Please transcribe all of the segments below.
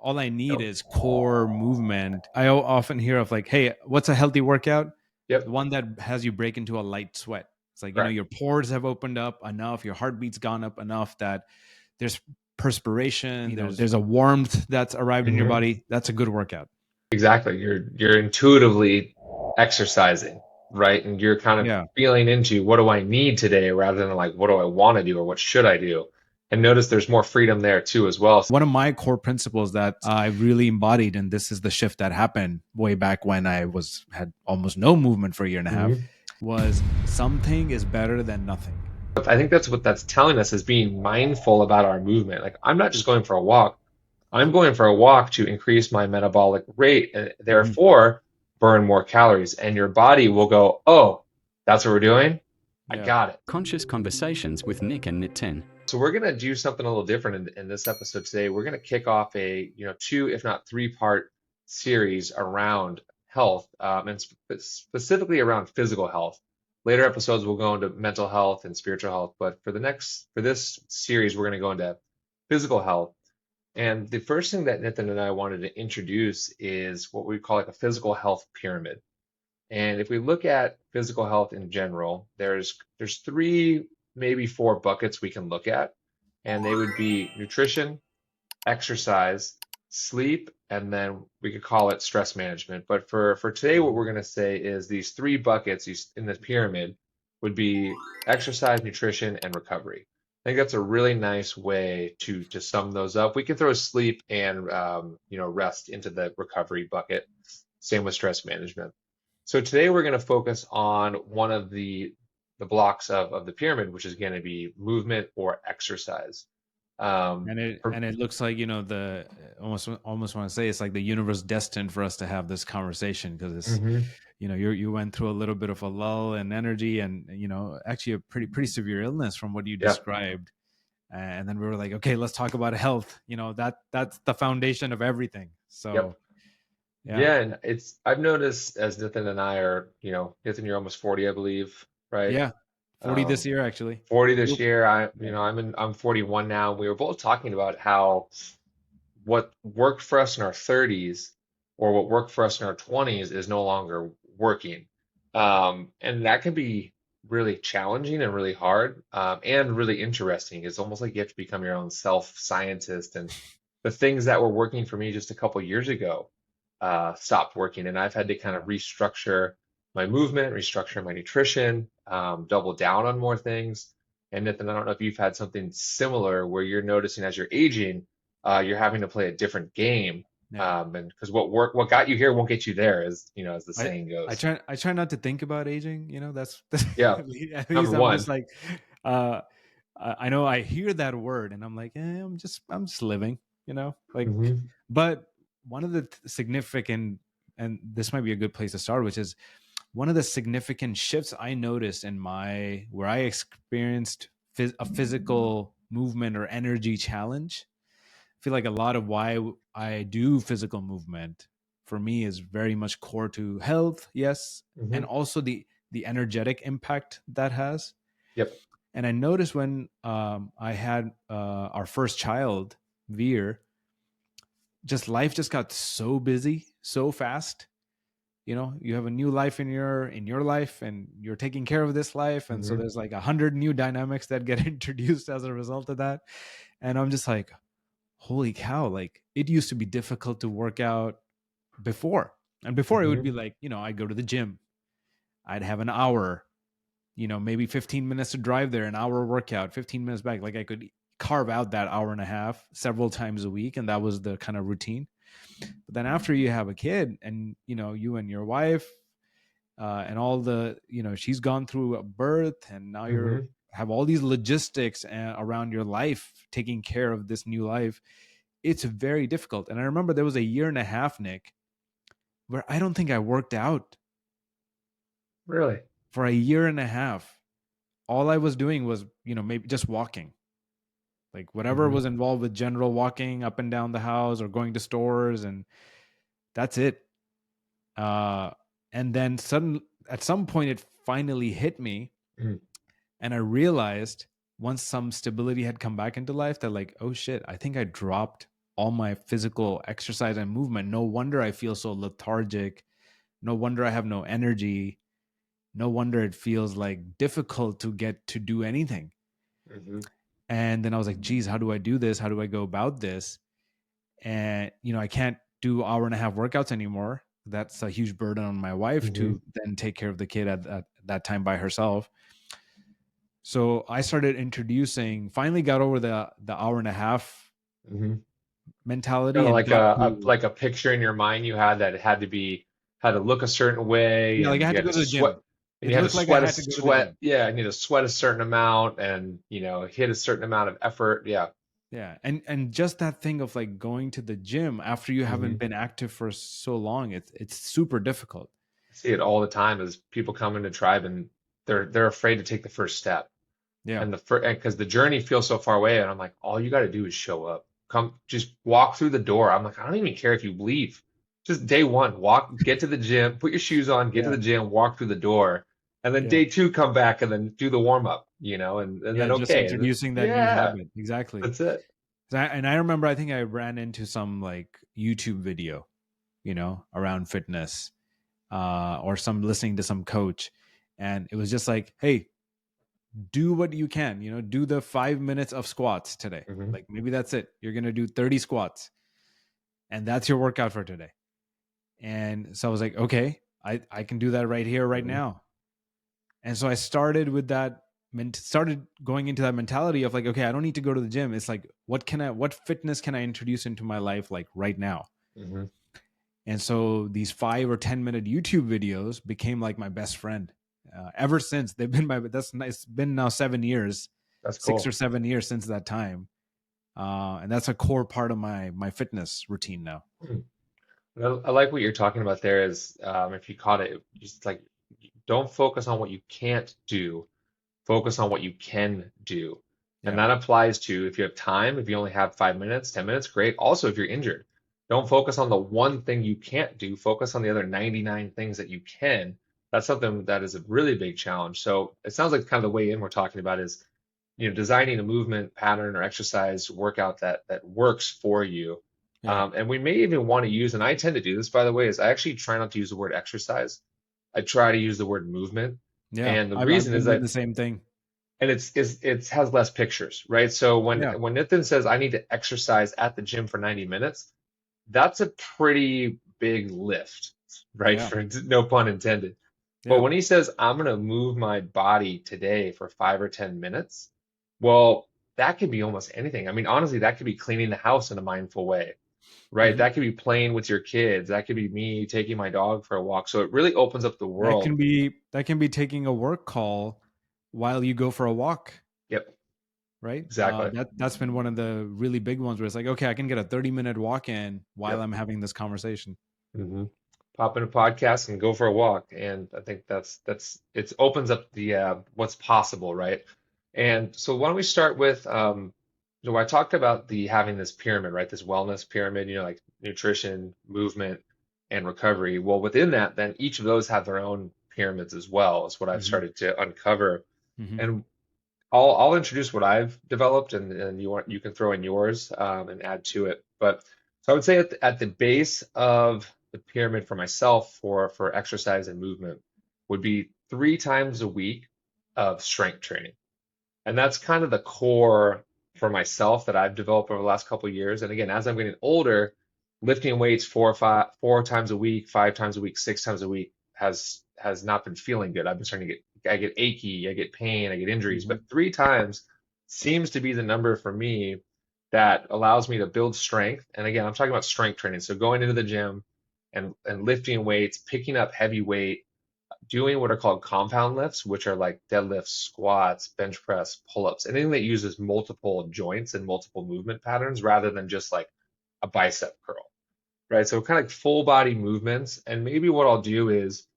all I need Yep. is core movement. I often hear of like, hey, what's a healthy workout? The Yep. one that has you break into a light sweat. It's like, Correct. your pores have opened up enough, your heartbeat's gone up enough that there's perspiration, there's a warmth that's arrived in your Hmm. body. That's a good workout. Exactly. You're intuitively exercising, right? And you're kind of Yeah. feeling into what do I need today rather than like what do I want to do or what should I do? And notice there's more freedom there too as well. One of my core principles that I really embodied, and this is the shift that happened way back when I had almost no movement for a year and a half, Mhm. was something is better than nothing. I think that's what that's telling us is being mindful about our movement. Like I'm not just going for a walk. I'm going for a walk to increase my metabolic rate and Mhm. therefore burn more calories. And your body will go, oh, that's what we're doing? I Yeah. got it. Conscious Conversations with Nick and Knit 10. So we're going to do something a little different in this episode today. We're going to kick off a, two, if not three-part series around health, and specifically around physical health. Later episodes we'll go into mental health and spiritual health, but for this series we're going to go into physical health. And the first thing that Nathan and I wanted to introduce is what we call like a physical health pyramid. And if we look at physical health in general, there's three, maybe four buckets we can look at, and they would be nutrition, exercise, sleep, and then we could call it stress management. But for today, what we're going to say is these three buckets in this pyramid would be exercise, nutrition, and recovery. I think that's a really nice way to sum those up. We can throw sleep and rest into the recovery bucket. Same with stress management. So today we're going to focus on one of the blocks of the pyramid, which is going to be movement or exercise. Um, And it looks like, the almost want to say it's like the universe destined for us to have this conversation, because it's, Mhm. you went through a little bit of a lull in energy, and actually a pretty severe illness from what you Yeah. described. And then we were like, okay, let's talk about health. That's the foundation of everything. Yep. So yeah. Yeah, and I've noticed as Nathan and I are, Nathan, you're almost 40, I believe, right? Yeah. 40 this Um, year, actually. 40 this Oop. year. Yeah. I'm 41 now. We were both talking about how what worked for us in our 30s or what worked for us in our 20s is no longer working. And that can be really challenging and really hard, and really interesting. It's almost like you have to become your own self-scientist. And the things that were working for me just a couple years ago stopped working. And I've had to kind of restructure my movement, restructure my nutrition, double down on more things. And Nathan, I don't know if you've had something similar where you're noticing as you're aging, you're having to play a different game. Yeah. And because what got you here won't get you there, as the I saying I goes. try not to think about aging. That's Yeah, at number least I'm just one. like, uh, I know I hear that word and I'm like, I'm just living. Like, Hmm. but one of the significant, and this might be a good place to start, which is one of the significant shifts I noticed in where I experienced a physical movement or energy challenge. I feel like a lot of why I do physical movement for me is very much core to health, yes, and Hmm. also the energetic impact that has. Yep. And I noticed when I had our first child, Veer, just life just got so busy so fast. You have a new life in your life, and you're taking care of this life, and so Hmm. there's like 100 new dynamics that get introduced as a result of that. And I'm just like, holy cow, like it used to be difficult to work out before. And before it would be Hmm. like, I go to the gym, I'd have an hour, maybe 15 minutes to drive there, an hour workout, 15 minutes back. Like I could carve out that hour and a half several times a week. And that was the kind of routine. But then after you have a kid, and, you and your wife, and all she's gone through a birth, and now you're Hmm. have all these logistics around your life, taking care of this new life. It's very difficult. And I remember there was a year and a half, Nick, where I don't think I worked out Really? for a year and a half. All I was doing was, maybe just walking, like whatever Hmm. was involved with general walking up and down the house or going to stores, and that's it. Uh, and then at some point, it finally hit me, Hmm. and I realized once some stability had come back into life that, like, oh shit, I think I dropped all my physical exercise and movement. No wonder I feel so lethargic. No wonder I have no energy. No wonder it feels like difficult to get to do anything. Hmm. And then I was like, geez, how do I do this? How do I go about this? And, I can't do hour and a half workouts anymore. That's a huge burden on my wife Hmm. to then take care of the kid at that time by herself. So I started introducing, finally got over the hour and a half Hmm. mentality Kind of and like got to, like a picture in your mind you had that it had to look a certain way, yeah, like I and had you to had go to to the sweat, gym. and It you had to looked like I sweat a had to go to the sweat. gym. Yeah, I need to sweat a certain amount, and hit a certain amount of effort. Yeah. Yeah. And just that thing of like going to the gym after you haven't Hmm. been active for so long, it's super difficult. I see it all the time as people come into Tribe and they're afraid to take the first step. Yeah. And because the journey feels so far away, and I'm like, all you got to do is show up. Come, just walk through the door. I'm like, I don't even care if you leave. Just day one, get to the gym, put your shoes on, get to Yeah. the gym, walk through the door, and then Yeah. day two, come back and then do the warm up, and Yeah. then Just okay, and then introducing that new yeah, habit. Exactly. that's it. And I remember, I think I ran into some like YouTube video, around fitness, or some listening to some coach. And it was just like, hey, do what you can, do the 5 minutes of squats today. Hmm. Like maybe that's it. You're going to do 30 squats and that's your workout for today. And so I was like, okay, I can do that right here, right Hmm. now. And so I started with that, started going into that mentality of like, okay, I don't need to go to the gym. It's like, what fitness can I introduce into my life like right now? Hmm. And so these 5 or 10 minute YouTube videos became like my best friend. Ever since they've been it's been now 7 years, That's 6 or cool. 7 years since that time. And that's a core part of my fitness routine now. Hmm. I like what you're talking about there is, if you caught it, just like, don't focus on what you can't do, focus on what you can do. And Yeah. that applies to if you have time, if you only have 5 minutes, 10 minutes, great. Also, if you're injured, don't focus on the one thing you can't do, focus on the other 99 things that you can. That's something that is a really big challenge. So it sounds like kind of the way in we're talking about is, designing a movement pattern or exercise workout that works for you. Yeah. And we may even want to use, and I tend to do this, by the way, is I actually try not to use the word exercise. I try to use the word movement. Yeah. And the I've reason is been doing that the same thing. and it has less pictures, right? So Yeah. when Nathan says I need to exercise at the gym for 90 minutes, that's a pretty big lift, right? Yeah. For no pun intended. But Yeah. when he says I'm gonna move my body today for 5 or 10 minutes, well, that could be almost anything. I mean, honestly, that could be cleaning the house in a mindful way, right? Mhm. That could be playing with your kids. That could be me taking my dog for a walk. So it really opens up the world. That can be taking a work call while you go for a walk, Yep, right? exactly. That's been one of the really big ones where it's like, okay, I can get a 30-minute walk in while Yep. I'm having this conversation. Hmm. Pop in a podcast and go for a walk. And I think that's it opens up the what's possible, right? And so why don't we start with I talked about the having this pyramid, right? This wellness pyramid, like nutrition, movement, and recovery. Well, within that, then each of those have their own pyramids as well, is what I've Hmm. started to uncover. Hmm. And I'll introduce what I've developed, and you can throw in yours, and add to it. But so I would say at the base of the pyramid for myself for exercise and movement would be 3 times a week of strength training, and that's kind of the core for myself that I've developed over the last couple of years. And again, as I'm getting older, lifting weights 4 times a week, 5 times a week, 6 times a week has not been feeling good. I've been starting to I get achy, I get pain, I get injuries, Hmm. but 3 times seems to be the number for me that allows me to build strength. And again, I'm talking about strength training. So going into the gym and lifting weights, picking up heavy weight, doing what are called compound lifts, which are like deadlifts, squats, bench press, pull-ups, anything that uses multiple joints and multiple movement patterns rather than just like a bicep curl, right? So kind of like full body movements. And maybe what I'll do is,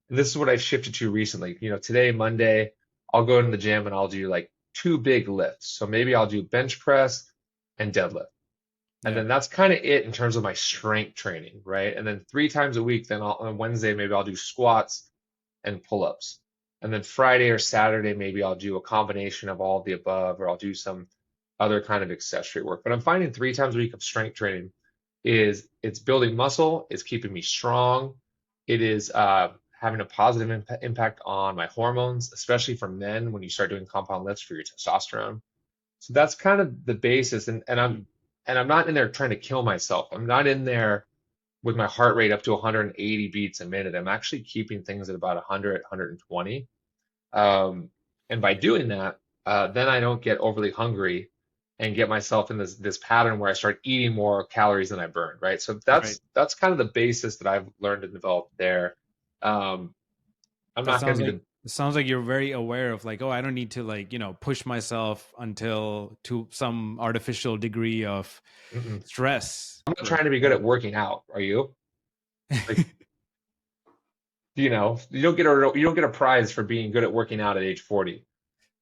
and this is what I've shifted to recently, today, Monday, I'll go to the gym and I'll do like two big lifts. So maybe I'll do bench press and deadlift. And Yeah. then that's kind of it in terms of my strength training, right? And then 3 times a week, then on Wednesday, maybe I'll do squats and pull-ups. And then Friday or Saturday, maybe I'll do a combination of all of the above, or I'll do some other kind of accessory work. But I'm finding 3 times a week of strength training is it's building muscle, it's keeping me strong, it is having a positive impact on my hormones, especially for men when you start doing compound lifts for your testosterone. So that's kind of the basis, and I'm not in there trying to kill myself. I'm not in there with my heart rate up to 180 beats a minute. I'm actually keeping things at about 100, 120. And by doing that, then I don't get overly hungry and get myself in this pattern where I start eating more calories than I burn, right? So Right. that's kind of the basis that I've learned and developed there. Um, I'm That not going sounds to be like it sounds like you're very aware of like, oh, I don't need to like, push myself until to some artificial degree of I'm stress. not Like, trying to be good at working out. Are you? Like, you don't get a prize for being good at working out at age 40.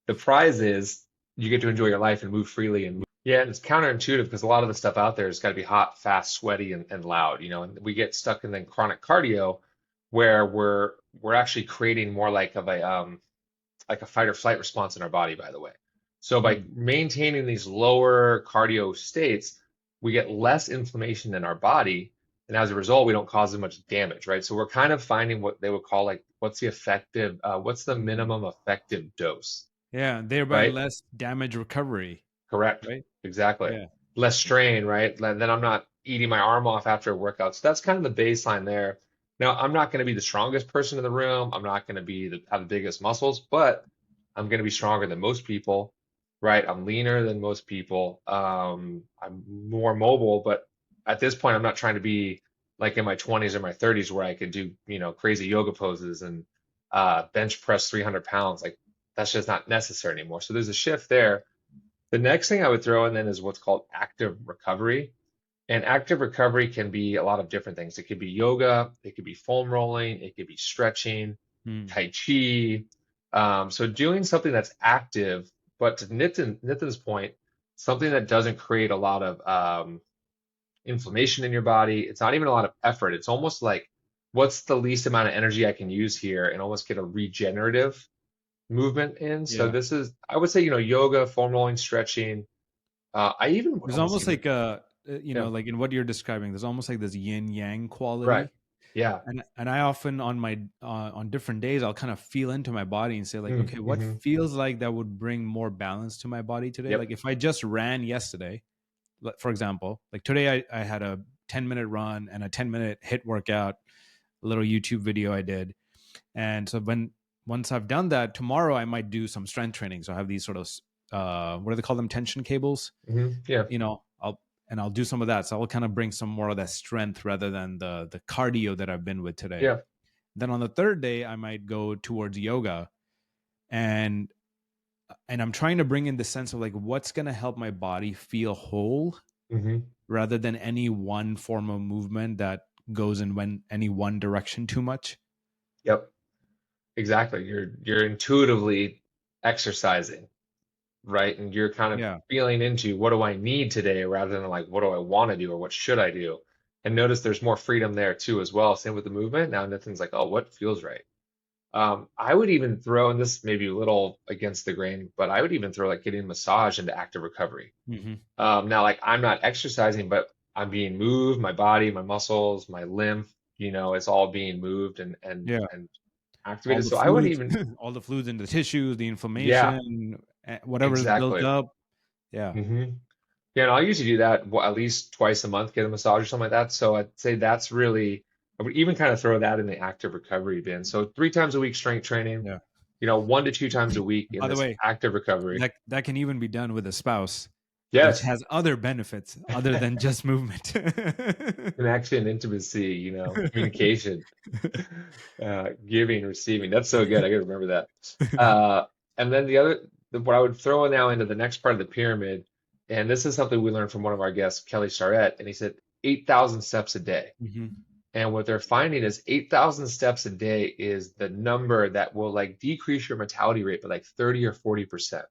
The prize is you get to enjoy your life and move freely and move. Yeah, and it's counterintuitive because a lot of the stuff out there has got to be hot, fast, sweaty, and loud, and we get stuck in the chronic cardio where we're actually creating more like a fight or flight response in our body, by the way. So by hmm, maintaining these lower cardio states, we get less inflammation in our body. And as a result, we don't cause as much damage, right? So we're kind of finding what they would call like, what's the minimum effective dose, yeah, thereby right? less damage recovery, Correct. right? Exactly. Yeah. Less strain, right? Then I'm not eating my arm off after a workout. So that's kind of the baseline there. Now, I'm not going to be the strongest person in the room. I'm not going to have the biggest muscles, but I'm going to be stronger than most people, right? I'm leaner than most people. I'm more mobile, but at this point, I'm not trying to be like in my 20s or my 30s where I could do, crazy yoga poses and bench press 300 pounds. Like that's just not necessary anymore. So there's a shift there. The next thing I would throw in then is what's called active recovery. And active recovery can be a lot of different things. It could be yoga, it could be foam rolling, it could be stretching, Hmm. Tai Chi. So doing something that's active, but to Nitin's point, something that doesn't create a lot of inflammation in your body. It's not even a lot of effort. It's almost like what's the least amount of energy I can use here and almost get a regenerative movement in. So Yeah. this is, I would say, yoga, foam rolling, stretching. I even would There's almost almost even, like yeah, like in what you're describing, there's almost like this yin yang right. quality. Yeah. And I often on my on different days I'll kind of feel into my body and say like, okay, what Mm-hmm. feels like that would bring more balance to my body today? Yep. Like if I just ran yesterday, for example, like today I had a 10-minute run and a 10-minute hit workout, a little YouTube video I did. And so once I've done that, tomorrow I might do some strength training. So I have these sort of what do they call them? Tension cables. Yeah. I'll do some of that. So I'll kind of bring some more of that strength rather than the cardio that I've been with today. Yeah. Then on the third day, I might go towards yoga, and I'm trying to bring in the sense of like what's going to help my body feel whole hmm rather than any one form of movement that goes in any one direction too much. Yep. Exactly. You're intuitively exercising, right? And you're kind of Yeah. feeling into what do I need today rather than like what do I want to do or what should I do? And notice there's more freedom there too as well. Same with the movement. Now nothing's like, oh, what feels right? I would even throw, and this may be a little against the grain, but I would even throw like getting a massage into active recovery. Hmm. Now, like I'm not exercising, but I'm being moved, my body, my muscles, my lymph, it's all being moved and and Yeah. and All activated. the So I would fluids, even, all the fluids in the tissues, the yeah, inflammation, whatever is built exactly. up. Yeah. hmm Yeah, and I usually do that at least twice a month, get a massage or something like that. So I'd say that's really, I would even kind of throw that in the active recovery bin. So 3 times a week strength training, Yeah. 1 to 2 times a week in By the this way, active recovery. that can even be done with a spouse, which Yes, has other benefits other than just movement. connection, intimacy, communication, giving, receiving. That's so good. I gotta remember that. And then what I would throw now into the next part of the pyramid, and this is something we learned from one of our guests, Kelly Starrett, and he said 8,000 steps a day. Hmm. And what they're finding is 8,000 steps a day is the number that will like decrease your mortality rate by like 30 or 40%.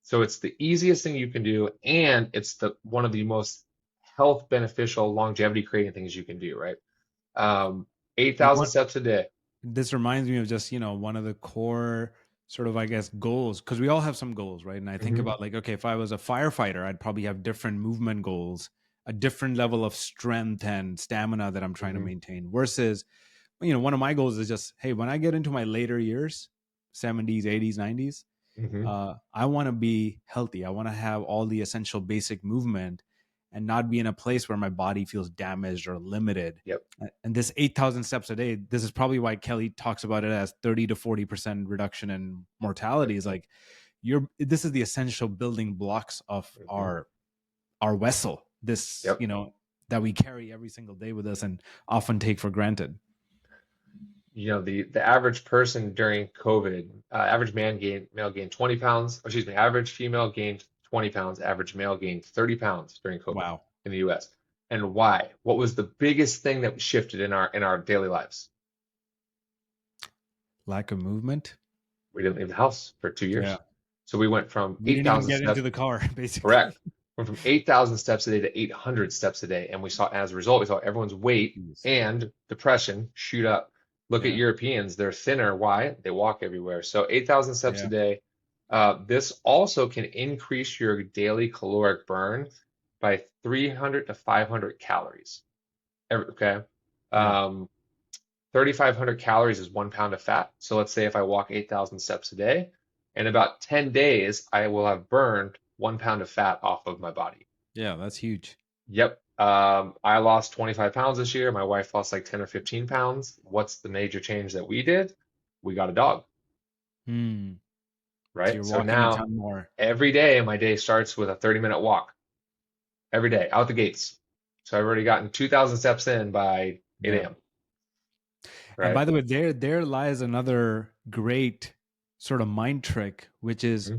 So it's the easiest thing you can do, and it's the one of the most health beneficial, longevity creating things you can do, right? And 8,000 steps a day. this reminds me of just one of the core sort of, I guess, goals, because we all have some goals, right? And I think Hmm. about like, okay, if I was a firefighter, I'd probably have different movement goals, a different level of strength and stamina that I'm trying to Hmm. maintain versus, one of my goals is just, hey, when I get into my later years, 70s, 80s, 90s, Hmm. I want to be healthy. I want to have all the essential basic movement and not be in a place where my body feels damaged or limited. Yep. And this 8,000 steps a day, this is probably why Kelly talks about it as 30 to 40% reduction in mortality. Is like, this is the essential building blocks of Hmm. our vessel. This, Yep. that we carry every single day with us and often take for granted. The average person during COVID, average male gained 20 pounds. Or excuse me, average female gained 20 pounds. Average male gained 30 pounds during COVID Wow. in the U.S. And why? What was the biggest thing that shifted in our daily lives? Lack of movement. We didn't leave the house for 2 years. Yeah. So we went from We didn't even 8,000 get into steps. the car, basically. Correct. Went from 8,000 steps a day to 800 steps a day. And as a result, we saw everyone's weight Jeez. and depression shoot up. Look at Yeah. Europeans, they're thinner. Why? They walk everywhere. So 8,000 steps a Yeah. day. This also can increase your daily caloric burn by 300 to 500 calories. Okay. Yeah. Um, 3,500 calories is 1 pound of fat. So let's say if I walk 8,000 steps a day, in about 10 days, I will have burned 1 pound of fat off of my body. Yeah. That's huge. Yep. I lost 25 pounds this year. My wife lost like 10 or 15 pounds. What's the major change that we did? We got a dog, Hmm. So right? you're So walking a now ton more. every day, my day starts with a 30-minute walk every day out the gates. So I've already gotten 2,000 steps in by 8 Yeah. a.m., And right? by the way, there lies another great sort of mind trick, which is, Hmm.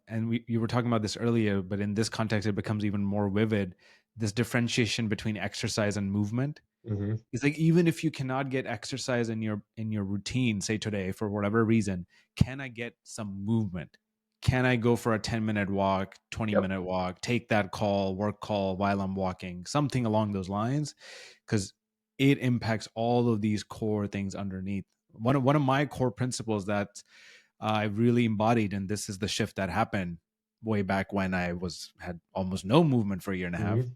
and you were talking about this earlier, but in this context, it becomes even more vivid. This differentiation between exercise and movement. Hmm. It's like, even if you cannot get exercise in your routine, say today, for whatever reason, can I get some movement? Can I go for a 10-minute walk, 20 Yep. minute walk, take that work call while I'm walking, something along those lines? Because it impacts all of these core things underneath. One of my core principles that I've really embodied, and this is the shift that happened way back when I had almost no movement for a year and a half, Hmm.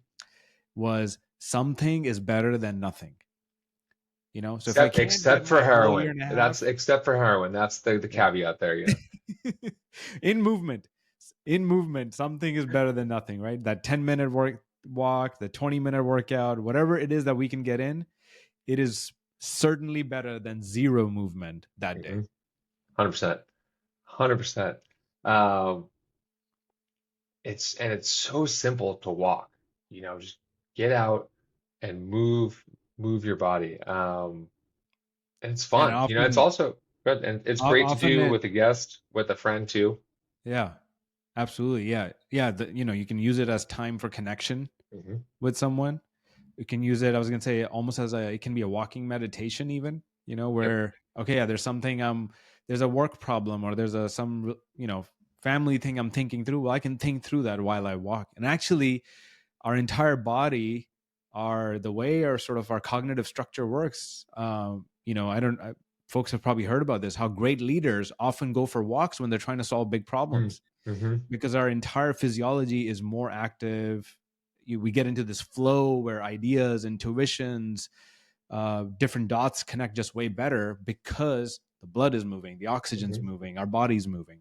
was something is better than nothing. So if I Except can't get except for my whole year heroin. and a That's half, except for heroin. That's the yeah. caveat there. in movement, something is better than nothing, right? That 10-minute walk, the 20-minute workout, whatever it is that we can get in, it is certainly better than zero movement that day. 100%. 100%. Um, it's so simple to walk. Just get out and move your body. And it's And fun. It's also good, and it's great to often do it, with a guest, with a friend too. yeah, absolutely. Yeah. Yeah. You can use it as time for connection Hmm. with someone. You can use it, I was going to say, almost it can be a walking meditation even, Yep. where, okay, yeah, there's a work problem, or there's some, family thing I'm thinking through. Well, I can think through that while I walk. And actually, our entire body, the way our sort of our cognitive structure works, folks have probably heard about this, how great leaders often go for walks when they're trying to solve big problems, Mm-hmm. because our entire physiology is more active. We get into this flow where ideas, intuitions, different dots connect just way better, because the blood is moving, the oxygen's Hmm. moving, our body's moving.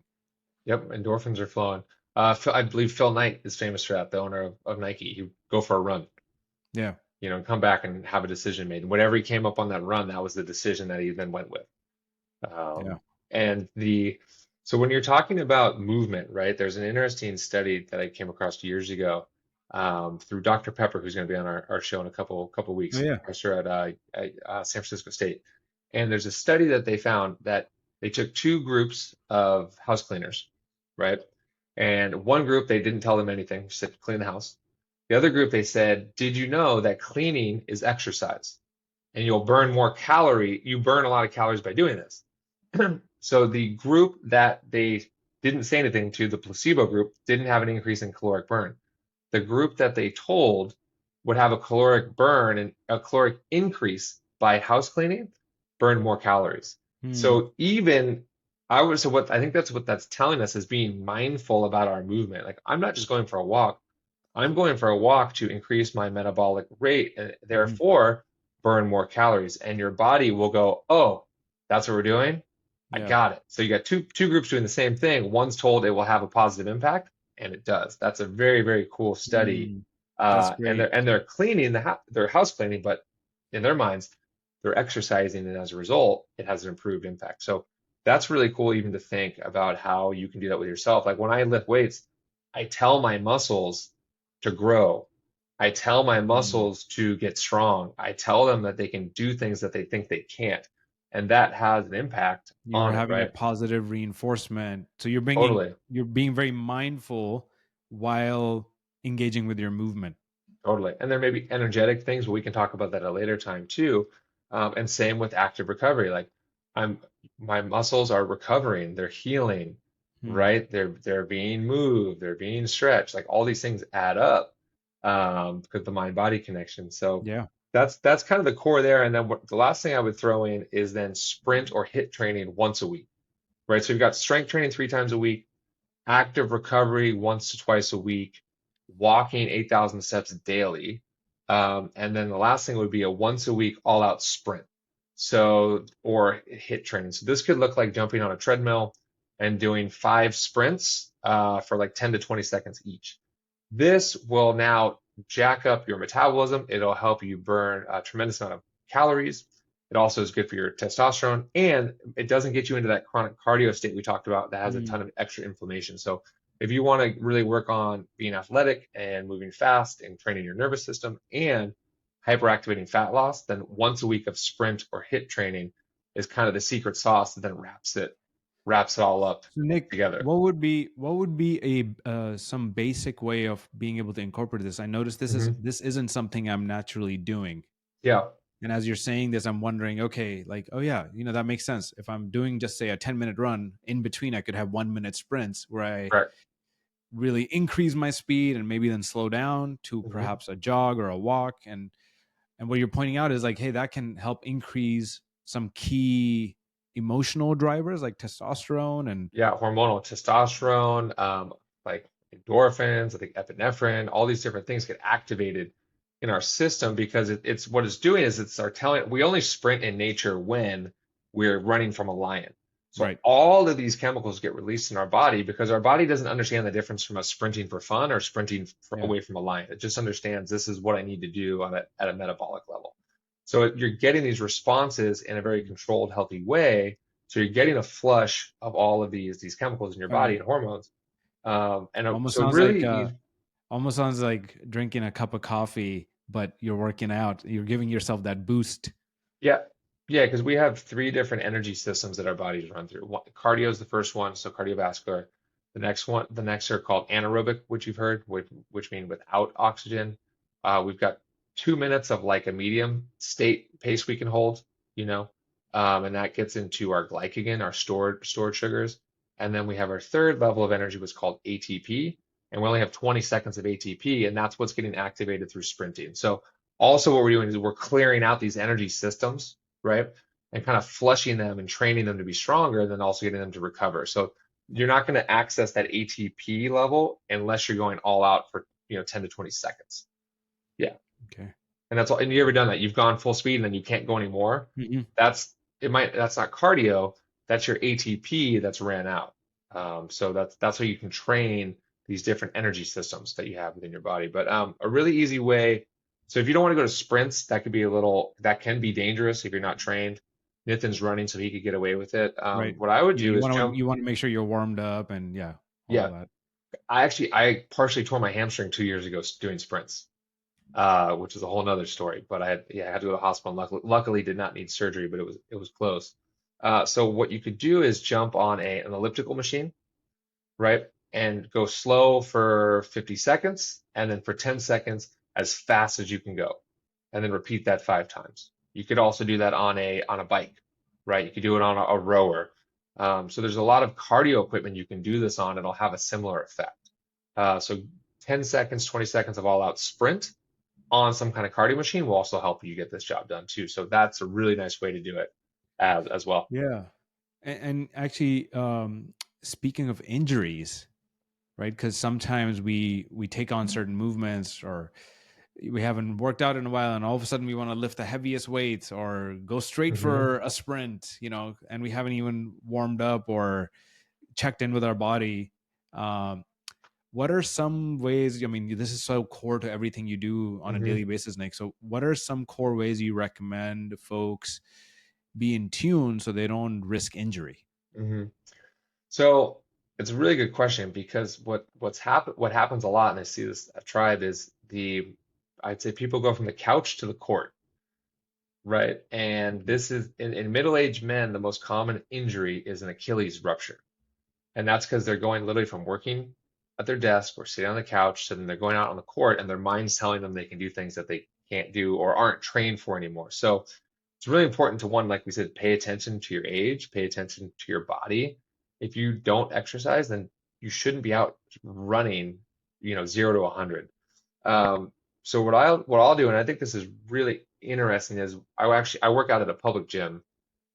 Yep. Endorphins are flowing. I believe Phil Knight is famous for that, the owner of Nike. He would go for a run, Yeah. come back and have a decision made. And whatever he came up on that run, that was the decision that he then went with. Yeah. And so when you're talking about movement, right, there's an interesting study that I came across years ago, through Dr. Pepper, who's going to be on our show in a couple Oh weeks, yeah. professor at San Francisco State. And there's a study that they found that they took two groups of house cleaners, right? And one group, they didn't tell them anything, just said clean the house. The other group, they said, did you know that cleaning is exercise? And you burn a lot of calories by doing this. So the group that they didn't say anything to, the placebo group, didn't have an increase in caloric burn. The group that they told would have a caloric burn and a caloric increase by house cleaning burned more calories. Hmm. So even So what I think that's what that's telling us is being mindful about our movement. Like I'm not just going for a walk. I'm going for a walk to increase my metabolic rate and Mhm. therefore burn more calories. And your body will go, oh, that's what we're doing. I Yeah. got it. So you got two groups doing the same thing. One's told it will have a positive impact, and it does. That's a very, very cool study. Mm, that's great. And they're cleaning they're house cleaning, but in their minds, they're exercising, and as a result, it has an improved impact. So that's really cool even to think about how you can do that with yourself. Like when I lift weights, I tell my muscles to grow. I tell my Mm. muscles to get strong. I tell them that they can do things that they think they can't. And that has an impact You're on it, having right? that positive reinforcement. So Totally. you're being very mindful while engaging with your movement. Totally. And there may be energetic things, but we can talk about that at a later time too. And same with active recovery. Like I'm my muscles are recovering, they're healing, Hmm. right? They're being moved, they're being stretched. Like all these things add up because the mind-body connection. So Yeah. that's kind of the core there. And then the last thing I would throw in is then sprint or hit training once a week, right? So you've got strength training 3 times a week, active recovery once to twice a week, walking 8,000 steps daily. And then the last thing would be a once a week all out sprint. So, or hit training. So this could look like jumping on a treadmill and doing 5 sprints for like 10 to 20 seconds each. This will now jack up your metabolism. It'll help you burn a tremendous amount of calories. It also is good for your testosterone, and it doesn't get you into that chronic cardio state we talked about that has a Mm. ton of extra inflammation. So if you want to really work on being athletic and moving fast and training your nervous system and hyperactivating fat loss, then once a week of sprint or hit training is kind of the secret sauce that then wraps it all up So Nick, together. what would be a some basic way of being able to incorporate this? I noticed Hmm. this isn't something I'm naturally doing. Yeah, And as you're saying this, I'm wondering, okay, like, oh yeah, that makes sense. If I'm doing just say a 10-minute run, in between I could have 1 minute sprints where I right. really increase my speed and maybe then slow down to Hmm. perhaps a jog or a walk. And what you're pointing out is like, hey, that can help increase some key emotional drivers like testosterone and Yeah, hormonal testosterone, like endorphins, I think epinephrine, all these different things get activated in our system because it's what it's doing is it's our telling we only sprint in nature when we're running from a lion. So right. all of these chemicals get released in our body because our body doesn't understand the difference from us sprinting for fun or sprinting Yeah. away from a lion. It just understands this is what I need to do at a metabolic level. So you're getting these responses in a very controlled, healthy way so you're getting a flush of all of these chemicals in your body Okay. and hormones. Almost So sounds like really, you, almost sounds like drinking a cup of coffee, but you're working out. You're giving yourself that boost. yeah, yeah, because we have 3 different energy systems that our bodies run through. Cardio is the first one, so cardiovascular. The next are called anaerobic, which you've heard, which mean without oxygen. We've got 2 minutes of like a medium state pace we can hold, you know, and that gets into our glycogen, our stored sugars. And then we have our third level of energy, what's called ATP, and we only have 20 seconds of ATP, and that's what's getting activated through sprinting. So also what we're doing is we're clearing out these energy systems, right? And kind of flushing them and training them to be stronger, and then also getting them to recover. So you're not going to access that ATP level unless you're going all out for 10 to 20 seconds. Yeah. Okay. And that's all. And you ever done that? You've gone full speed and then you can't go anymore. Hmm. That's not cardio. That's your ATP that's ran out. So that's how you can train these different energy systems that you have within your body. But a really easy way. So if you don't want to go to sprints, that can be dangerous if you're not trained. Nathan's running, so he could get away with it. Right. What I would Yeah. do is jump. You want to make sure you're warmed up and yeah, all Yeah, of that. I partially tore my hamstring 2 years ago doing sprints, which is a whole nother story. But I had to go to the hospital. And luckily, did not need surgery, but it was close. So what you could do is jump on an elliptical machine, right, and go slow for 50 seconds, and then for 10 seconds as fast as you can go, and then repeat that 5 times. You could also do that on a bike, right? You could do it on a rower. So there's a lot of cardio equipment you can do this on. It'll have a similar effect. So 10 seconds, 20 seconds of all out sprint on some kind of cardio machine will also help you get this job done too. So that's a really nice way to do it as well. Yeah. And actually, speaking of injuries, right? Because sometimes we take on certain movements, or we haven't worked out in a while, and all of a sudden we want to lift the heaviest weights or go straight Hmm. for a sprint, and we haven't even warmed up or checked in with our body. Um, what are some ways? I mean, this is so core to everything you do on a Hmm. daily basis, Nick. So, what are some core ways you recommend folks be in tune so they don't risk injury? Hmm. So it's a really good question because what happens a lot, and I see this at Tribe, is I'd say people go from the couch to the court, right? And Mhm. this is in middle-aged men, the most common injury is an Achilles rupture. And that's because they're going literally from working at their desk or sitting on the couch, to then they're going out on the court and their mind's telling them they can do things that they can't do or aren't trained for anymore. So it's really important to, one, like we said, pay attention to your age, pay attention to your body. If you don't exercise, then you shouldn't be out running, 0 to 100. Um, so what I'll do, and I think this is really interesting, is I work out at a public gym,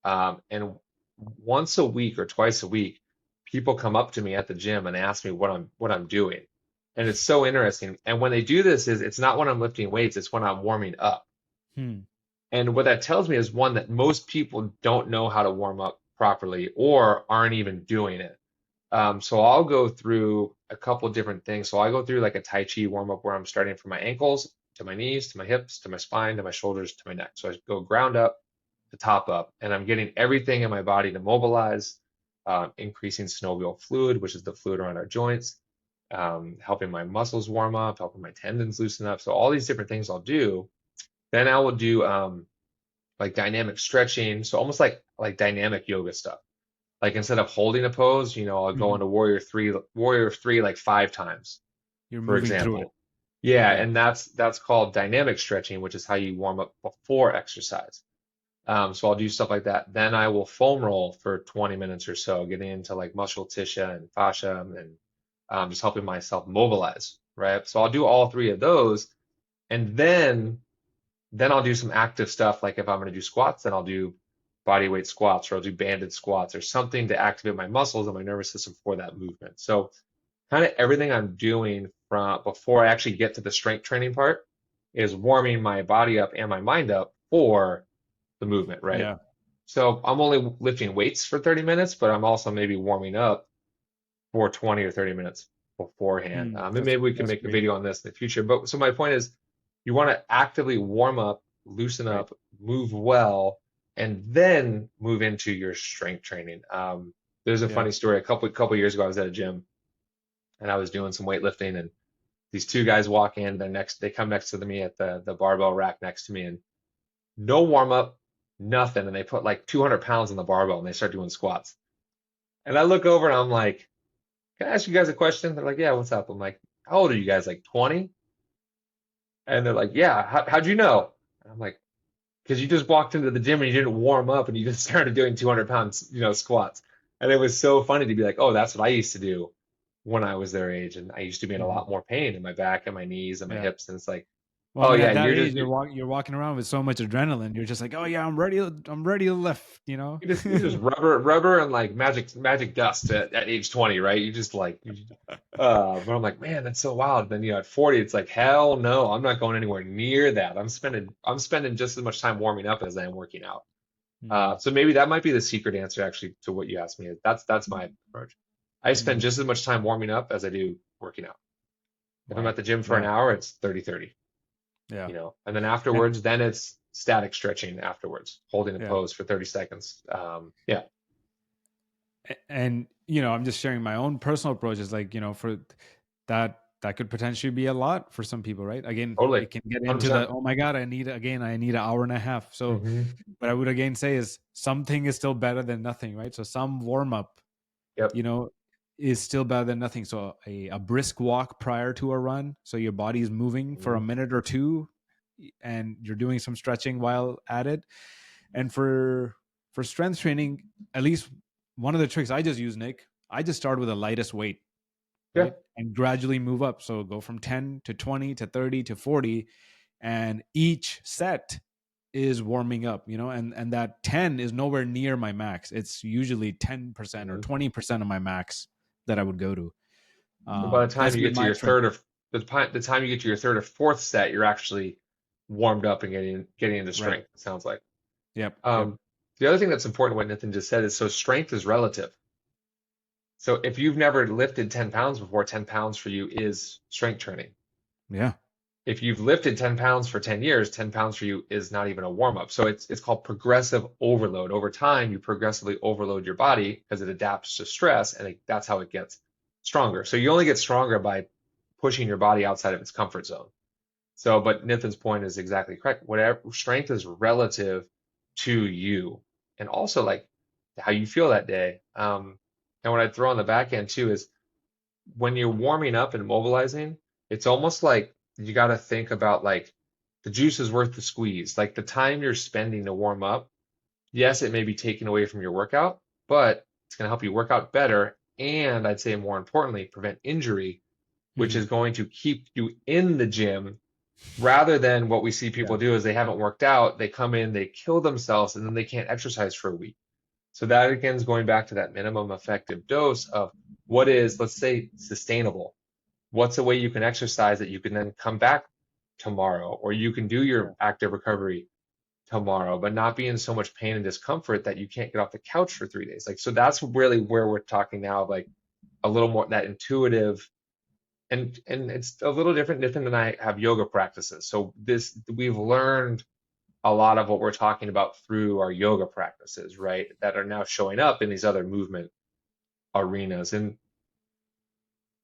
and once a week or twice a week, people come up to me at the gym and ask me what I'm doing, and it's so interesting. And when they do this, it's not when I'm lifting weights, it's when I'm warming up. Hmm. And what that tells me is, one, that most people don't know how to warm up properly or aren't even doing it. So I'll go through a couple different things. So I go through like a Tai Chi warm up where I'm starting from my ankles to my knees to my hips to my spine to my shoulders to my neck. So I go ground up to top up, and I'm getting everything in my body to mobilize, increasing synovial fluid, which is the fluid around our joints, helping my muscles warm up, helping my tendons loosen up. So all these different things I'll do. Then I will do like dynamic stretching, so almost like dynamic yoga stuff. Like instead of holding a pose, I'll go Mhm. into warrior three like 5 times, You're for moving through it. example. Yeah, Yeah. and that's called dynamic stretching, which is how you warm up before exercise. So I'll do stuff like that. Then I will foam roll for 20 minutes or so, getting into like muscle tissue and fascia, and just helping myself mobilize, right? So I'll do all three of those, and then I'll do some active stuff. Like if I'm going to do squats, then I'll do body weight squats, or I'll do banded squats or something to activate my muscles and my nervous system for that movement. So kind of everything I'm doing from before I actually get to the strength training part is warming my body up and my mind up for the movement, right? Yeah. So I'm only lifting weights for 30 minutes, but I'm also maybe warming up for 20 or 30 minutes beforehand. Hmm. And maybe we can That's make a great. video on this in the future. But so my point is, you want to actively warm up, loosen Right. up, move well, and then move into your strength training. There's a Yeah. funny story. A couple years ago, I was at a gym and I was doing some weightlifting, and these two guys walk in. They come next to me at the barbell rack next to me, and no warm up, nothing. And they put like 200 pounds on the barbell and they start doing squats. And I look over and I'm like, "Can I ask you guys a question?" They're like, "Yeah, what's up?" I'm like, "How old are you guys? Like 20?" And they're like, "Yeah, how'd you know?" And I'm like, "Because you just walked into the gym and you didn't warm up and you just started doing 200 pounds, squats." And it was so funny to be like, "Oh, that's what I used to do when I was their age. And I used to be in a Mhm. lot more pain in my back and my knees and my Yeah. hips." And it's like, Well, I "Oh, mean, yeah, at that you're age, just, you're walking around with so much adrenaline. You're just like, oh yeah, I'm ready. I'm ready to lift. You know. you're just rubber and like magic dust at age 20, right? But I'm like, man, that's so wild. Then, at 40, it's like, hell no, I'm not going anywhere near that. I'm spending just as much time warming up as I am working out. Hmm. So maybe that might be the secret answer actually to what you asked me. That's my approach. I spend Hmm. just as much time warming up as I do working out. If I'm Wow. at the gym for an Yeah. hour, it's 30-30, Yeah. and then And afterwards, then it's static stretching afterwards, holding a yeah. pose for 30 seconds. Yeah, And I'm just sharing my own personal approaches. Like for that could potentially be a lot for some people, right? Again, totally. it can get into the 100%. oh my god, I need an hour and a half. So Hmm. what I would again say is something is still better than nothing, right? So some warm up, Yep. you know, is still better than nothing. So a brisk walk prior to a run, so your body is moving for a Hmm. minute or two, and you're doing some stretching while at it. And for strength training, at least one of the tricks I just use, Nick, I just start with the lightest weight, Yeah. right? And gradually move up. So go from 10 to 20 to 30 to 40. And each set is warming up, and that 10 is nowhere near my max. It's usually 10% or Mhm. 20% of my max that I would go to. So by the time That's you been get to my your trend. third or the time you get to your third or fourth set, you're actually warmed up and getting into Right. strength, it sounds like. Yep. Yep. Um, the other thing that's important, what Nathan just said, is so strength is relative. So if you've never lifted 10 pounds before, 10 pounds for you is strength training. Yeah. If you've lifted 10 pounds for 10 years, 10 pounds for you is not even a warm up. So it's called progressive overload. Over time, you progressively overload your body because it adapts to stress, and that's how it gets stronger. So you only get stronger by pushing your body outside of its comfort zone. So, but Nathan's point is exactly correct. Whatever strength is relative to you, and also like how you feel that day. And what I'd throw on the back end too is when you're warming up and mobilizing, it's almost like you got to think about like the juice is worth the squeeze. Like the time you're spending to warm up, yes, it may be taken away from your workout, but it's going to help you work out better. And I'd say more importantly, prevent injury, which Hmm. is going to keep you in the gym rather than what we see Yeah. people do is they haven't worked out, they come in, they kill themselves, and then they can't exercise for a week. So that again is going back to that minimum effective dose of what is, let's say, sustainable. What's a way you can exercise that you can then come back tomorrow, or you can do Yeah. your active recovery tomorrow, but not be in so much pain and discomfort that you can't get off the couch for 3 days. Like, so that's really where we're talking now of like a little more that intuitive and it's a little different than I have yoga practices. So this we've learned a lot of what we're talking about through our yoga practices, right? That are now showing up in these other movement arenas. And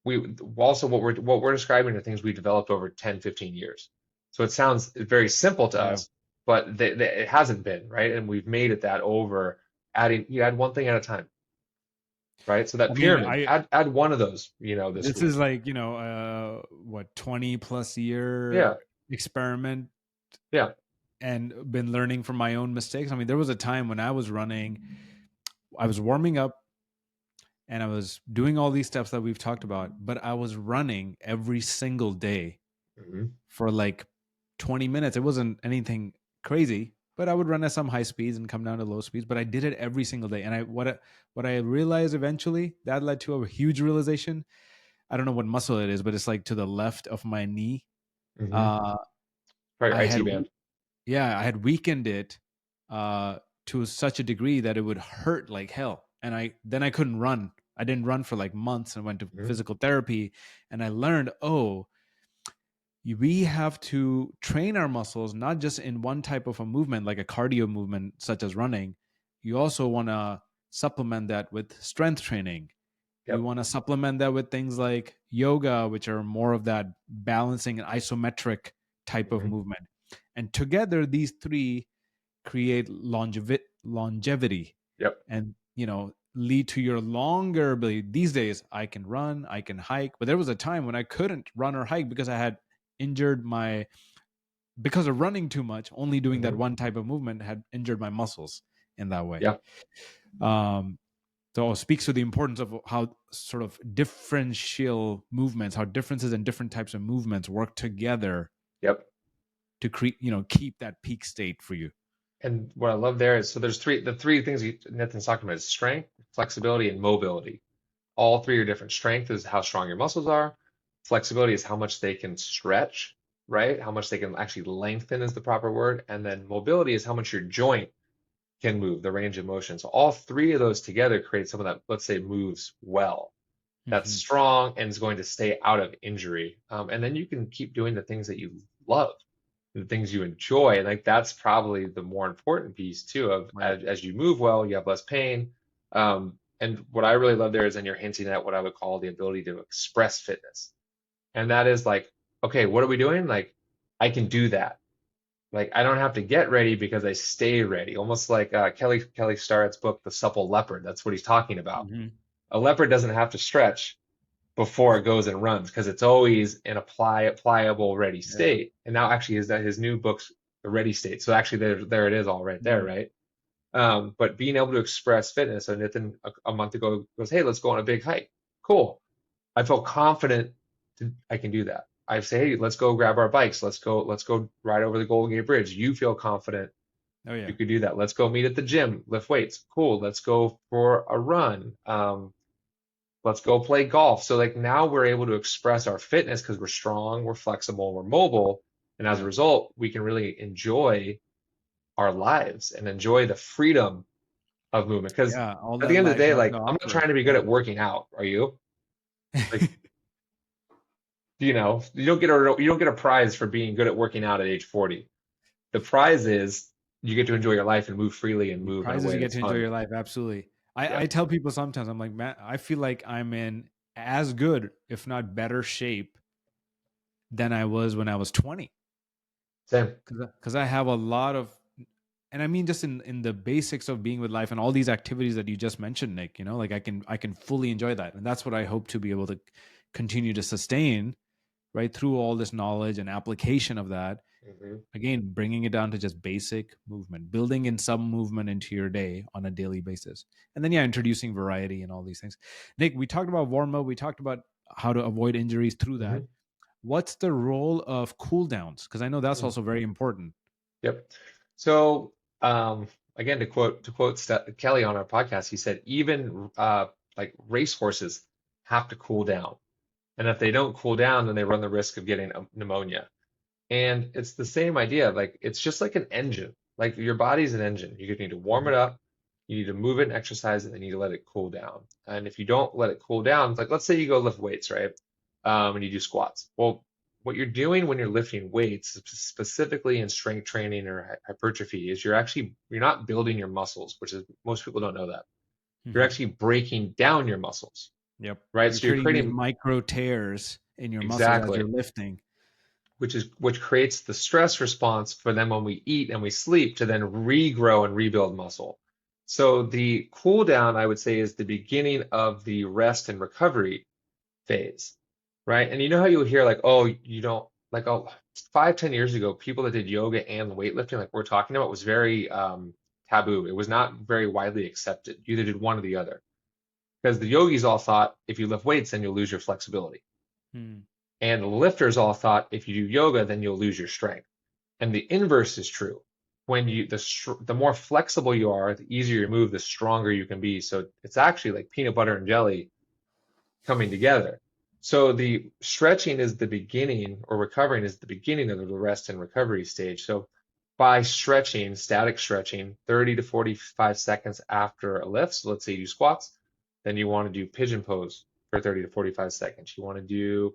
we also what we're describing are things we developed over 10, 15 years. So it sounds very simple to Yeah. us, but it hasn't been, right? And we've made it that over you add one thing at a time, right? So I that mean, pyramid, add one of those, this this week. is like, what, 20 plus Yeah, year experiment, yeah. and been learning from my own mistakes. I mean, there was a time when I was running, I was warming up and I was doing all these steps that we've talked about, but I was running every single day Hmm. for like 20 minutes. It wasn't anything crazy, but I would run at some high speeds and come down to low speeds, but I did it every single day. And what I realized eventually, that led to a huge realization. I don't know what muscle it is, but it's like to the left of my knee. Hmm. Uh Probably I your IT had band. Yeah, I had weakened it to such a degree that it would hurt like hell. And I couldn't run. I didn't run for like months and went to Hmm. physical therapy. And I learned, oh, we have to train our muscles not just in one type of a movement, like a cardio movement, such as running. You also want to supplement that with strength training. You Yep. want to supplement that with things like yoga, which are more of that balancing and isometric type of Hmm. movement. And together, these three create longevity Yep. and, lead to your longer ability. These days, I can run, I can hike, but there was a time when I couldn't run or hike because I had injured my, because of running too much, only doing that Hmm. one type of movement had injured my muscles in that way. Yeah. Um, so it speaks to the importance of how sort of differential movements, how differences in different types of movements work together Yep. to create, keep that peak state for you. And what I love there is so there's the three things Nathan's talking about is strength, flexibility, and mobility. All three are different. Strength is how strong your muscles are. Flexibility is how much they can stretch, right? How much they can actually lengthen is the proper word. And then mobility is how much your joint can move, the range of motion. So all three of those together create someone that, let's say, moves well, that's Hmm. strong and is going to stay out of injury. And then you can keep doing the things that you love, the things you enjoy. And like that's probably the more important piece too of Right. as you move well, you have less pain. And what I really love there is then you're hinting at what I would call the ability to express fitness. And that is like, okay, what are we doing? Like, I can do that. Like, I don't have to get ready because I stay ready. Almost like Kelly Starrett's book, The Supple Leopard. That's what he's talking about. Hmm. A leopard doesn't have to stretch before it goes and runs because it's always in a pliable, ready Yeah. state. And now actually is that his new book's the ready state. So actually there it is all right there, Mhm. right? But being able to express fitness. So Nathan a month ago goes, hey, let's go on a big hike. Cool. I felt confident I can do that. I say, hey, let's go grab our bikes. Let's go ride over the Golden Gate Bridge. You feel confident Oh yeah. You could do that. Let's go meet at the gym, lift weights. Cool. Let's go for a run. Let's go play golf. So like now we're able to express our fitness because we're strong, we're flexible, we're mobile. And as a Yeah. result, we can really enjoy our lives and enjoy the freedom of movement. Because Yeah. All at the that end of the life day, has to like I'm not offer. trying to be good Yeah. at working out, are you? Like, you don't get a prize for being good at working out at age 40. The prize is you get to enjoy your life and move freely and The move in a prizes way you get that's to enjoy fun. your life. Absolutely. Yeah, I tell people sometimes, I'm like, man, I feel like I'm in as good, if not better shape than I was when I was 20. same. Because I have a lot of, and I mean, just in the basics of being with life and all these activities that you just mentioned, Nick, like I can fully enjoy that. And that's what I hope to be able to continue to sustain, right, through all this knowledge and application of that. Hmm. Again, bringing it down to just basic movement, building in some movement into your day on a daily basis. And then, yeah, introducing variety and all these things. Nick, we talked about warm up. We talked about how to avoid injuries through that. Hmm. What's the role of cool downs? Because I know that's also very important. Yep. So again, to quote Kelly on our podcast, he said even like racehorses have to cool down, and if they don't cool down, then they run the risk of getting pneumonia. And it's the same idea. Like it's just like an engine. Like your body's an engine. You need to warm it Mhm. up. You need to move it and exercise it, and you need to let it cool down. And if you don't let it cool down, it's like let's say you go lift weights, right? And you do squats. Well, what you're doing when you're lifting weights, specifically in strength training or hypertrophy, is you're not building your muscles, which is most people don't know that. You're Mhm. actually breaking down your muscles, Yep. right? You're So you're creating these creating micro tears in your muscles as you're exactly, lifting. which creates the stress response for them when we eat and we sleep to then regrow and rebuild muscle. So the cool down, I would say, is the beginning of the rest and recovery phase, right? And you know how you'll hear like, oh, you don't like, oh, 5, 10 years ago, people that did yoga and weightlifting, like we're talking about, was very taboo. It was not very widely accepted. You either did one or the other. Because the yogis all thought if you lift weights, then you'll lose your flexibility. Hmm. And the lifters all thought if you do yoga, then you'll lose your strength. And the inverse is true. When the more flexible you are, the easier you move, the stronger you can be. So it's actually like peanut butter and jelly coming together. So the stretching is the beginning, or recovering is the beginning of the rest and recovery stage. So by stretching, static stretching, 30 to 45 seconds after a lift, so let's say you do squats, then you want to do pigeon pose for 30 to 45 seconds. You want to do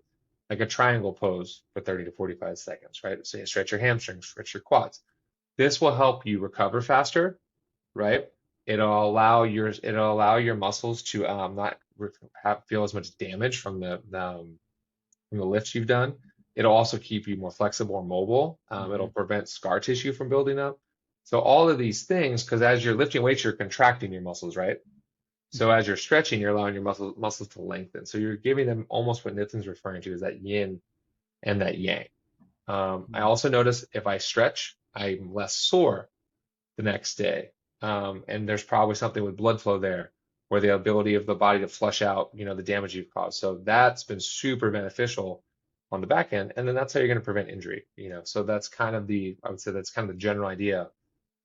like a triangle pose for 30 to 45 seconds, right? So you stretch your hamstrings, stretch your quads. This will help you recover faster, right? It'll allow your muscles to not feel as much damage from the lifts you've done. It'll also keep you more flexible and mobile. It'll Mhm. prevent scar tissue from building up. So all of these things, because as you're lifting weights, you're contracting your muscles, right? So Mhm. as you're stretching, you're allowing your muscles to lengthen. So you're giving them almost what Nitin's referring to as that yin and that yang. I Mhm. also notice if I stretch, I'm less sore the next day. And there's probably something with blood flow there, or the ability of the body to flush out, the damage you've caused. So that's been super beneficial on the back end. And then that's how you're going to prevent injury. So I would say that's kind of the general idea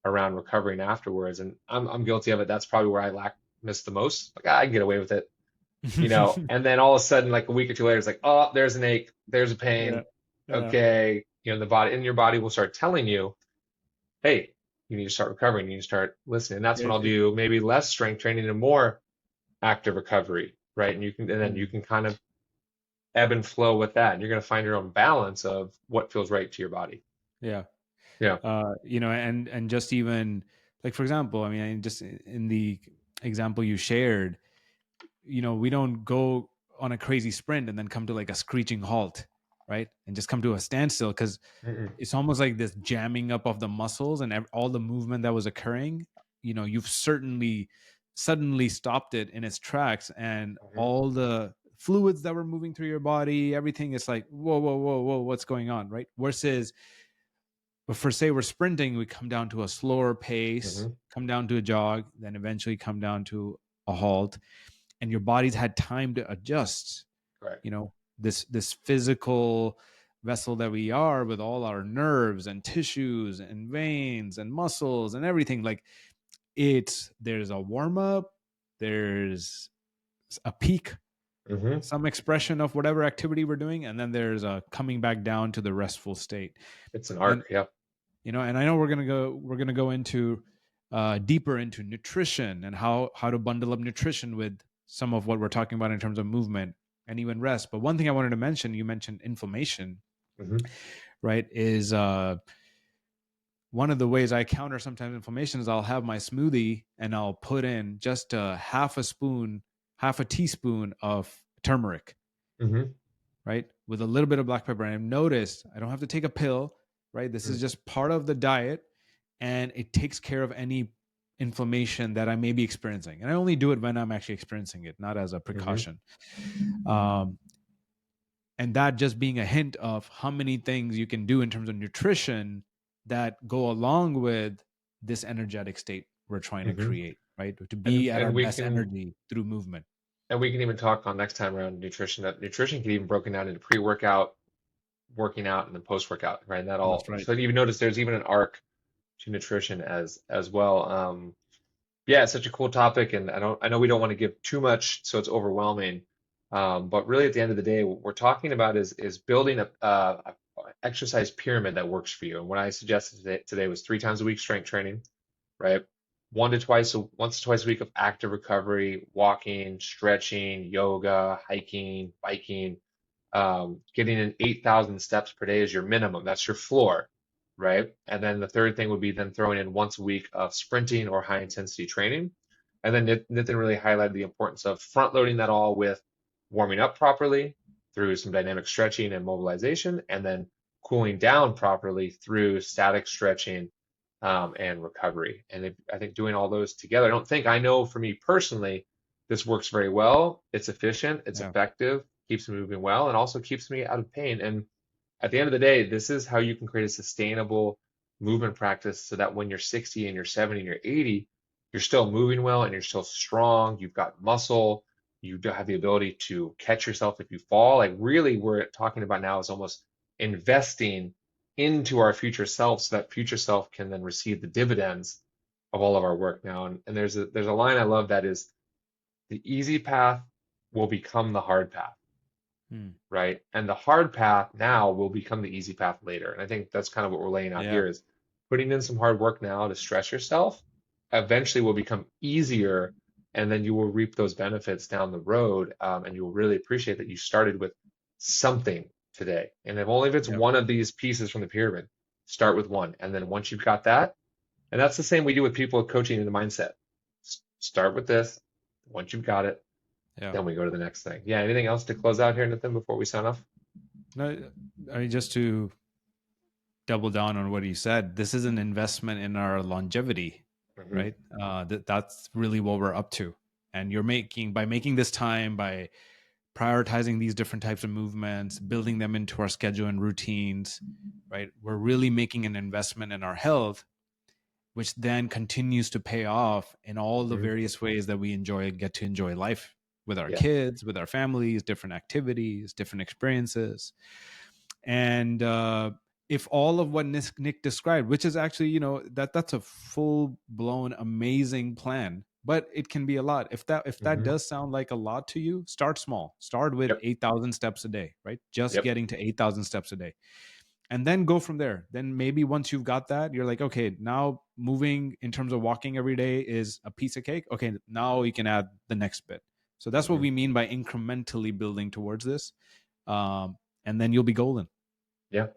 around recovering afterwards. And I'm guilty of it. That's probably where miss the most. Like I can get away with it. And then all of a sudden, like a week or two later, it's like, oh, there's an ache, there's a Yeah. pain. Yeah. Okay. Your body will start telling you, hey, you need to start recovering. You need to start listening. And that's Yeah. when I'll do maybe less strength training and more active recovery, right? And then you Mm. can kind of ebb and flow with that. And you're going to find your own balance of what feels right to your body. Yeah. Yeah. And just even like, for example, I mean, just in the example you shared, we don't go on a crazy sprint and then come to like a screeching halt, right? And just come to a standstill because Mm-mm. it's almost like this jamming up of the muscles and all the movement that was occurring. You've certainly suddenly stopped it in its tracks, and Mm-hmm. all the fluids that were moving through your body, everything is like, whoa, whoa, whoa, whoa, what's going on, right? Versus, but for say we're sprinting, we come down to a slower pace, Mm-hmm. come down to a jog, then eventually come down to a halt, and your body's had time to adjust. Correct. This physical vessel that we are, with all our nerves and tissues and veins and muscles and everything, like there's a warm up, there's a peak, Hmm. some expression of whatever activity we're doing, and then there's a coming back down to the restful state. It's an And arc. Yeah. and I know we're gonna go into deeper into nutrition and how to bundle up nutrition with some of what we're talking about in terms of movement and even rest. But one thing I wanted to mention, you mentioned inflammation, Hmm. right? Is one of the ways I counter sometimes inflammation is I'll have my smoothie and I'll put in just a half a teaspoon of turmeric, Hmm. right? With a little bit of black pepper. And I've noticed I don't have to take a pill, right? This is just part of the diet, and it takes care of any inflammation that I may be experiencing. And I only do it when I'm actually experiencing it, not as a Hmm. precaution. Um, and that just being a hint of how many things you can do in terms of nutrition that go along with this energetic state we're trying to Hmm. create, right? To And be at our and we best can energy through movement. and we can even talk on next time around nutrition. That nutrition can even broken down into pre-workout, working out, and then post-workout, right? And that That's all. right. So you even notice there's even an arc to nutrition as well. Yeah, it's such a cool topic, and I know we don't want to give too much, so it's overwhelming. But really, at the end of the day, what we're talking about is building a exercise pyramid that works for you. And what I suggested today was 3 times a week strength training, right? Once to twice a week of active recovery, walking, stretching, yoga, hiking, biking. Getting in 8,000 steps per day is your minimum. That's your floor, right? And then the third thing would be then throwing in once a week of sprinting or high intensity training. And then Nitin really highlighted the importance of front loading that all with warming up properly through some dynamic stretching and mobilization, and then cooling down properly through static stretching and recovery. And I think doing all those together, I know for me personally, this works very well. It's efficient, it's Yeah. effective, keeps me moving well, and also keeps me out of pain. And at the end of the day, this is how you can create a sustainable movement practice so that when you're 60 and you're 70 and you're 80, you're still moving well and you're still strong. You've got muscle. You do have the ability to catch yourself if you fall. Like, really, we're talking about now is almost investing into our future self so that future self can then receive the dividends of all of our work now. And there's a line I love that is the easy path will become the hard path, Hmm. right? And the hard path now will become the easy path later. And I think that's kind of what we're laying out Yeah. here is putting in some hard work now to stress yourself eventually will become easier, and then you will reap those benefits down the road. And you will really appreciate that you started with something today. And if it's Yeah. one of these pieces from the pyramid, start with one. And then once you've got that, and that's the same we do with people coaching in the mindset. Start with this. Once you've got it, Yeah. then we go to the next thing. Yeah, anything else to close out here, Nathan, before we sign off? No, I mean, just to double down on what you said, this is an investment in our longevity, Hmm. right? That's really what we're up to. And by making this time, by prioritizing these different types of movements, building them into our schedule and routines, right? We're really making an investment in our health, which then continues to pay off in all the Hmm. various ways that we get to enjoy life with our Yeah. kids, with our families, different activities, different experiences. And if all of what Nick described, which is actually, that's a full blown amazing plan, but it can be a lot. If that Hmm. does sound like a lot to you, start small. Start with Yep. 8,000 steps a day, right? Just Yep. getting to 8,000 steps a day, and then go from there. Then maybe once you've got that, you're like, okay, now moving in terms of walking every day is a piece of cake. Okay, now you can add the next bit. So that's what Hmm. we mean by incrementally building towards this, and then you'll be golden. Yeah.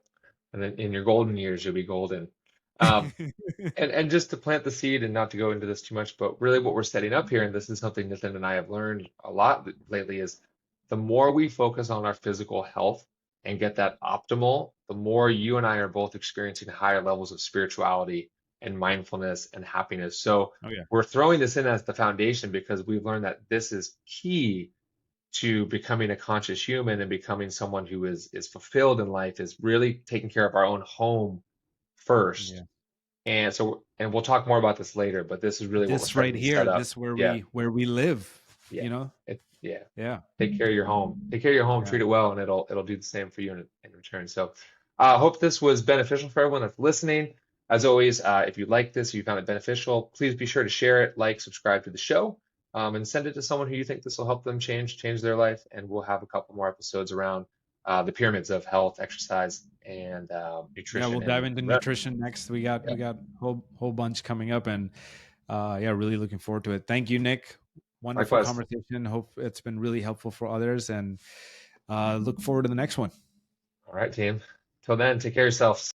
And then in your golden years, you'll be golden. Um, and just to plant the seed and not to go into this too much, but really what we're setting up here, and this is something Nathan and I have learned a lot lately, is the more we focus on our physical health and get that optimal, the more you and I are both experiencing higher levels of spirituality and mindfulness and happiness. So Oh yeah. we're throwing this in as the foundation because we've learned that this is key to becoming a conscious human and becoming someone who is fulfilled in life, is really taking care of our own home first. Yeah. And we'll talk more about this later, but this is really what we're This starting right to set here, up. this where Yeah, we live. Yeah. you know? Yeah. Yeah. Take care of your home. Take care of your home, Yeah. treat it well, and it'll do the same for you in return. So hope this was beneficial for everyone that's listening. As always, if you like this, if you found it beneficial, please be sure to share it, like, subscribe to the show, and send it to someone who you think this will help them change their life. And we'll have a couple more episodes around the pyramids of health, exercise, and Yeah, we'll nutrition dive and into rest. nutrition next. We got Yeah. whole bunch coming up, and yeah, really looking forward to it. Thank you, Nick. Wonderful Likewise. conversation. Hope it's been really helpful for others, and look forward to the next one. All right, team. Till then, take care of yourselves.